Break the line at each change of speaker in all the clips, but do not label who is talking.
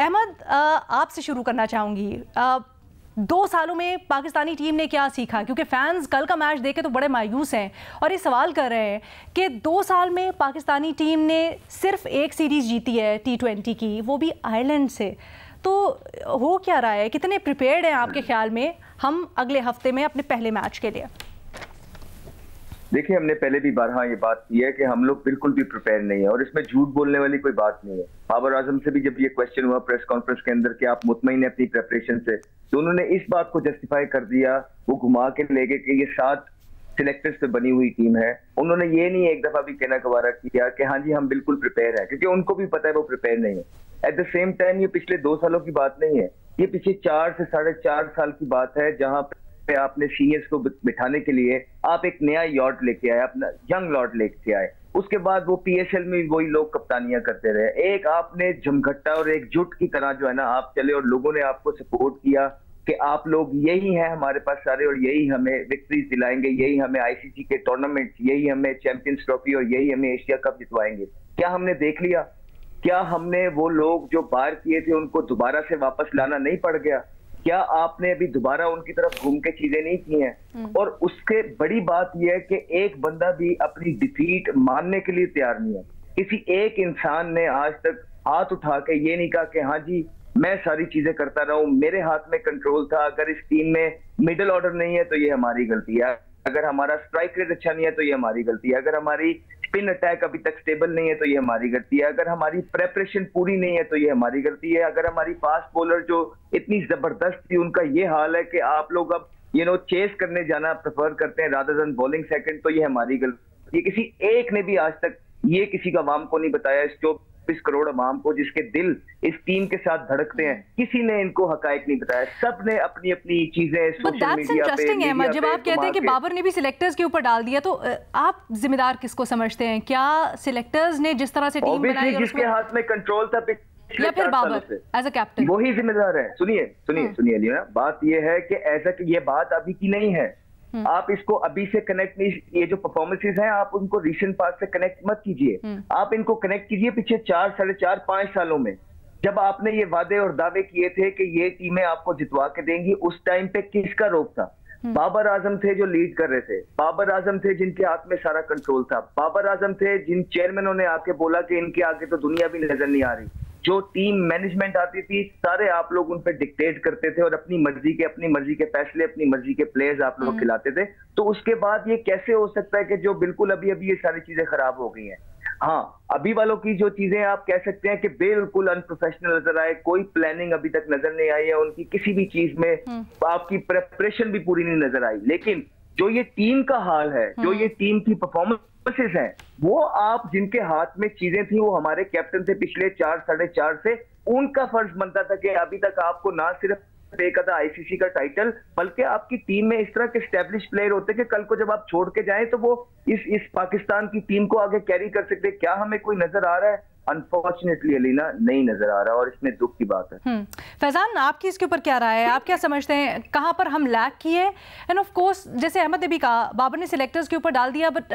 अहमद, आपसे शुरू करना चाहूँगी। 2 सालों में पाकिस्तानी टीम ने क्या सीखा? क्योंकि फैंस कल का मैच देखे तो बड़े मायूस हैं और ये सवाल कर रहे हैं कि 2 साल में पाकिस्तानी टीम ने सिर्फ एक सीरीज़ जीती है T20 की, वो भी आयरलैंड से। तो हो क्या रहा है? कितने प्रिपेयर्ड हैं आपके ख्याल में हम अगले हफ्ते में अपने पहले मैच के लिए?
देखिए, हमने पहले भी बारहा ये बात की है कि हम लोग बिल्कुल भी प्रिपेयर नहीं है और इसमें झूठ बोलने वाली कोई बात नहीं है। बाबर आजम से भी जब ये क्वेश्चन हुआ प्रेस कॉन्फ्रेंस के अंदर कि आप मुतमईन है अपनी प्रेपरेशन से, तो उन्होंने इस बात को जस्टिफाई कर दिया, वो घुमा के ले गए कि ये 7 सिलेक्टर्स पे बनी हुई टीम है। उन्होंने ये नहीं एक दफा भी कहना गवारा किया कि हाँ जी हम बिल्कुल प्रिपेयर है, क्योंकि उनको भी पता है वो प्रिपेयर नहीं है। एट द सेम टाइम ये पिछले 2 सालों की बात नहीं है, ये पिछले 4 से 4.5 साल की बात है, जहां पे आपने सीनियर्स को बिठाने के लिए आप एक नया यॉट लेके आए, अपना यंग लॉट लेके आए। उसके बाद वो PSL में वही लोग कप्तानियां करते रहे। एक आपने जमघट्टा और एक जुट की तरह जो है ना आप चले और लोगों ने आपको सपोर्ट किया कि आप लोग यही हैं हमारे पास सारे और यही हमें विक्ट्रीज दिलाएंगे, यही हमें ICC के टूर्नामेंट, यही हमें चैंपियंस ट्रॉफी और यही हमें एशिया कप जितवाएंगे। क्या हमने देख लिया? क्या हमने वो लोग जो बाहर किए थे उनको दोबारा से वापस लाना नहीं पड़ गया? क्या आपने अभी दोबारा उनकी तरफ घूम के चीजें नहीं की हैं? और उसके बड़ी बात यह है कि एक बंदा भी अपनी डिफीट मानने के लिए तैयार नहीं है। किसी एक इंसान ने आज तक हाथ उठा के ये नहीं कहा कि हाँ जी मैं सारी चीजें करता रहा हूं, मेरे हाथ में कंट्रोल था, अगर इस टीम में मिडिल ऑर्डर नहीं है तो ये हमारी गलती है, अगर हमारा स्ट्राइक रेट अच्छा नहीं है तो ये हमारी गलती है, अगर हमारी स्पिन अटैक अभी तक स्टेबल नहीं है तो ये हमारी गलती है, अगर हमारी प्रेपरेशन पूरी नहीं है तो ये हमारी गलती है, अगर हमारी फास्ट बॉलर जो इतनी जबरदस्त थी उनका ये हाल है कि आप लोग अब चेस करने जाना प्रेफर करते हैं रादर देन बॉलिंग सेकंड, तो ये हमारी गलती है। किसी एक ने भी आज तक ये किसी का अवाम को नहीं बताया, इस 24 करोड़ अवाम को जिसके दिल इस टीम के साथ धड़कते हैं, किसी ने इनको हकायक नहीं बताया। सब ने अपनी अपनी चीजें सोशल मीडिया पे।
जब आप कहते हैं कि बाबर ने भी सिलेक्टर्स के ऊपर डाल दिया, तो आप जिम्मेदार किसको समझते हैं? क्या सिलेक्टर्स ने जिस तरह से टीम बनाई,
जिसके हाथ में कंट्रोल था
या फिर बाबर एज अ कैप्टन,
वही जिम्मेदार है? सुनिए लीना, बात यह है कि ऐसा कि ये बात अभी की नहीं है। आप इसको अभी से कनेक्ट नहीं, ये जो परफॉर्मेंसेस हैं आप उनको रीसेंट पास्ट से कनेक्ट मत कीजिए, आप इनको कनेक्ट कीजिए पिछले 4, 4.5, 5 सालों में, जब आपने ये वादे और दावे किए थे कि ये टीमें आपको जितवा के देंगी। उस टाइम पे किसका रोक था? बाबर आजम थे जो लीड कर रहे थे, बाबर आजम थे जिनके हाथ में सारा कंट्रोल था, बाबर आजम थे जिन चेयरमैनों ने आके बोला कि इनके आगे तो दुनिया भी नजर नहीं आ रही। जो टीम मैनेजमेंट आती थी सारे आप लोग उन पे डिक्टेट करते थे और अपनी मर्जी के फैसले, अपनी मर्जी के प्लेयर्स आप लोग खिलाते थे। तो उसके बाद ये कैसे हो सकता है कि जो बिल्कुल अभी ये सारी चीजें खराब हो गई हैं? हाँ, अभी वालों की जो चीजें आप कह सकते हैं कि बिल्कुल अनप्रोफेशनल नजर आए, कोई प्लानिंग अभी तक नजर नहीं आई है उनकी, किसी भी चीज में आपकी प्रेपरेशन भी पूरी नहीं नजर आई। लेकिन जो ये टीम का हाल है, जो ये टीम की परफॉर्मेंसेस हैं, वो आप जिनके हाथ में चीजें थी, वो हमारे कैप्टन थे पिछले 4, 4.5 से, उनका फर्ज बनता था कि अभी तक आपको ना सिर्फ एक आधा ICC का टाइटल, बल्कि आपकी टीम में इस तरह के स्टैब्लिश प्लेयर होते कि कल को जब आप छोड़ के जाएं तो वो इस पाकिस्तान की टीम को आगे कैरी कर सकते। क्या हमें कोई नजर आ रहा है? अनफॉर्चुनेटली अलीना नहीं नजर आ रहा और इसमें दुख की बात है।
फैजान, आपकी इसके ऊपर क्या राय है? आप क्या समझते हैं कहाँ पर हम लैक किए? एंड ऑफ कोर्स जैसे अहमद ने भी कहा, बाबर ने सिलेक्टर्स के ऊपर डाल दिया, but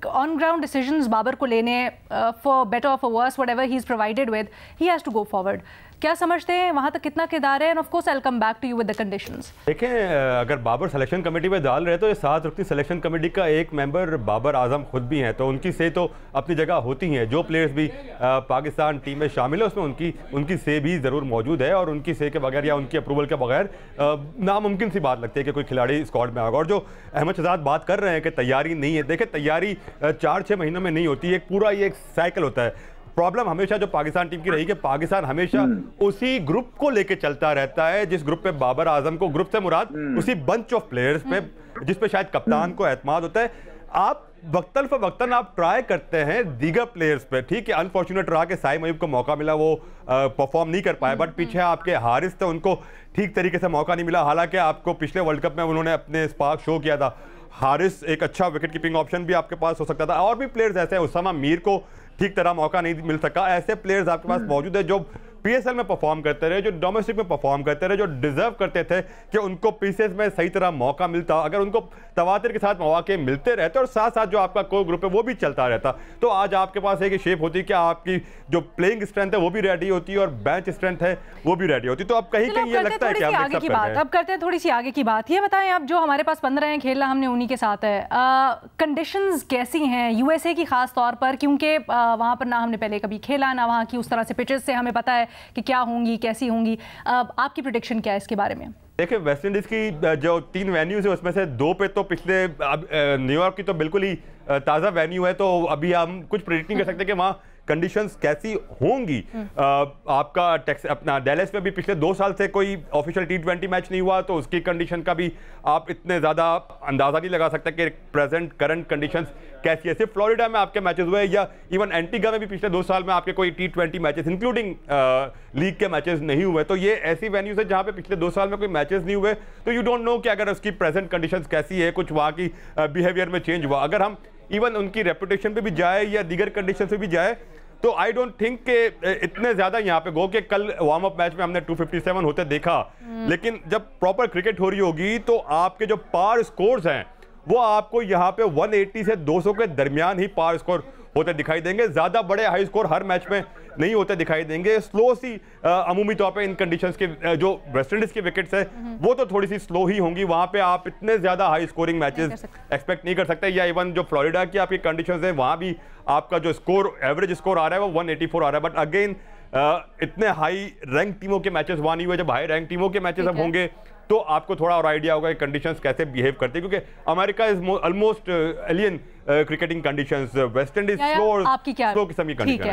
on ground decisions Babar को लेने, फॉर बेटर और for worse whatever he is provided with, he has to go forward. क्या समझते हैं वहां तक कितना किरदार है? And of course I will come back to you with the conditions.
देखें, अगर बाबर सिलेक्शन कमेटी में डाल रहे तो ये 7 रुकनी सिलेक्शन कमेटी का एक मेंबर बाबर आजम खुद भी हैं, तो उनकी से तो अपनी जगह होती हैं। जो प्लेयर्स भी पाकिस्तान टीम में शामिल है उसमें उनकी से भी ज़रूर मौजूद है, और उनकी से के बगैर या उनकी अप्रूवल के बगैर नामुमकिन सी बात लगती है कि कोई खिलाड़ी स्क्वाड में आएगा। और जो अहमद शहजाद बात कर रहे हैं कि तैयारी नहीं है, देखें तैयारी 4-6 महीनों में नहीं होती, एक पूरा ये एक साइकिल होता है। प्रॉब्लम हमेशा जो पाकिस्तान टीम की रही कि पाकिस्तान हमेशा उसी ग्रुप को लेके चलता रहता है, जिस ग्रुप पे बाबर आजम को, ग्रुप से मुराद उसी बंच ऑफ प्लेयर्स पे जिस पे शायद कप्तान को एतमाद होता है। आप वक्तन फवक्तन आप ट्राई करते हैं दीगर प्लेयर्स पे, ठीक है, अनफॉर्चुनेट रहा कि साइम अयूब को मौका मिला, वो परफॉर्म नहीं कर पाए, बट पीछे आपके हारिस थे, उनको ठीक तरीके से मौका नहीं मिला। हालांकि आपको पिछले वर्ल्ड कप में उन्होंने अपने स्पार्क शो किया था। हारिस एक अच्छा विकेट कीपिंग ऑप्शन भी आपके पास हो सकता था, और भी प्लेयर्स ऐसे हैं, उसामा मीर को ठीक तरह मौका नहीं मिल सका। ऐसे प्लेयर्स आपके पास मौजूद है जो पीएसएल में परफॉर्म करते रहे, जो डोमेस्टिक में परफॉर्म करते रहे, जो डिजर्व करते थे कि उनको पीसीएस में सही तरह मौका मिलता, अगर उनको तवातर के साथ मौके मिलते रहते और साथ साथ जो आपका कोर ग्रुप है वो भी चलता रहता, तो आज आपके पास एक शेप होती कि आपकी जो प्लेइंग स्ट्रेंथ है वो भी रेडी होती और बेंच स्ट्रेंथ है वो भी रेडी होती। तो अब कहीं कहीं ये लगता है कि हम
आगे की बात अब करते हैं, थोड़ी सी आगे की बात। ये बताएं अब जो हमारे पास 15 हैं, खेलना हमने उन्हीं के साथ है, कंडीशंस कैसी हैं यूएसए की खास तौर पर, क्योंकि वहाँ पर ना हमने पहले कभी खेला ना वहाँ की उस तरह से पिचेस से हमें पता है कि क्या होंगी कैसी होंगी। आपकी प्रेडिक्शन क्या है इसके बारे में?
देखिए, वेस्ट इंडीज की जो 3 वेन्यूज है उसमें से 2 पे तो पिछले न्यूयॉर्क की तो बिल्कुल ही ताज़ा वेन्यू है, तो अभी हम कुछ प्रेडिक्ट नहीं कर सकते कि वहाँ कंडीशंस कैसी होंगी। आपका अपना डैलस में भी पिछले 2 साल से कोई ऑफिशियल T20 मैच नहीं हुआ, तो उसकी कंडीशन का भी आप इतने ज़्यादा अंदाज़ा नहीं लगा सकते कि प्रेजेंट करंट कंडीशंस कैसी है। सिर्फ फ्लोरिडा में आपके मैचेस हुए या इवन एंटीगा में भी पिछले 2 साल में आपके कोई T20 मैचेस इंक्लूडिंग लीग के मैचेस नहीं हुए। तो ये ऐसी वेन्यूज है जहाँ पे पिछले 2 साल में कोई मैचेस नहीं हुए, तो यू डोंट नो कि अगर उसकी प्रेजेंट कंडीशंस कैसी है, कुछ वहाँ की बिहेवियर में चेंज हुआ, अगर हम इवन उनकी रेपुटेशन पे भी जाए या दीगर कंडीशन पे भी जाए, तो आई डोंट थिंक के इतने ज्यादा यहाँ पे गो कि कल वार्म अप मैच में हमने 257 होते देखा, लेकिन जब प्रॉपर क्रिकेट हो रही होगी तो आपके जो पार स्कोर्स हैं वो आपको यहाँ पे 180 से 200 के दरमियान ही पार स्कोर होते दिखाई देंगे। ज्यादा बड़े हाई स्कोर हर मैच में नहीं होते दिखाई देंगे। स्लो सी अमूमी तौर पे इन कंडीशंस के जो वेस्ट इंडीज की विकेट्स है वो तो थोड़ी सी स्लो ही होंगी, वहां पे आप इतने ज्यादा हाई स्कोरिंग मैचेस एक्सपेक्ट नहीं कर सकते। या इवन जो फ्लोरिडा की आपकी कंडीशंस है वहां भी आपका जो स्कोर एवरेज स्कोर आ रहा है वो 184 आ रहा है। बट अगेन इतने हाई रैंक टीमों के मैचेस वहां नहीं हुए। जब हाई रैंक टीमों के मैचेस अब होंगे तो आपको थोड़ा और आइडिया होगा कि कंडीशंस कैसे बिहेव करते हैं, क्योंकि America is almost alien cricketing conditions, West Indies slow किस्म की कंडीशन।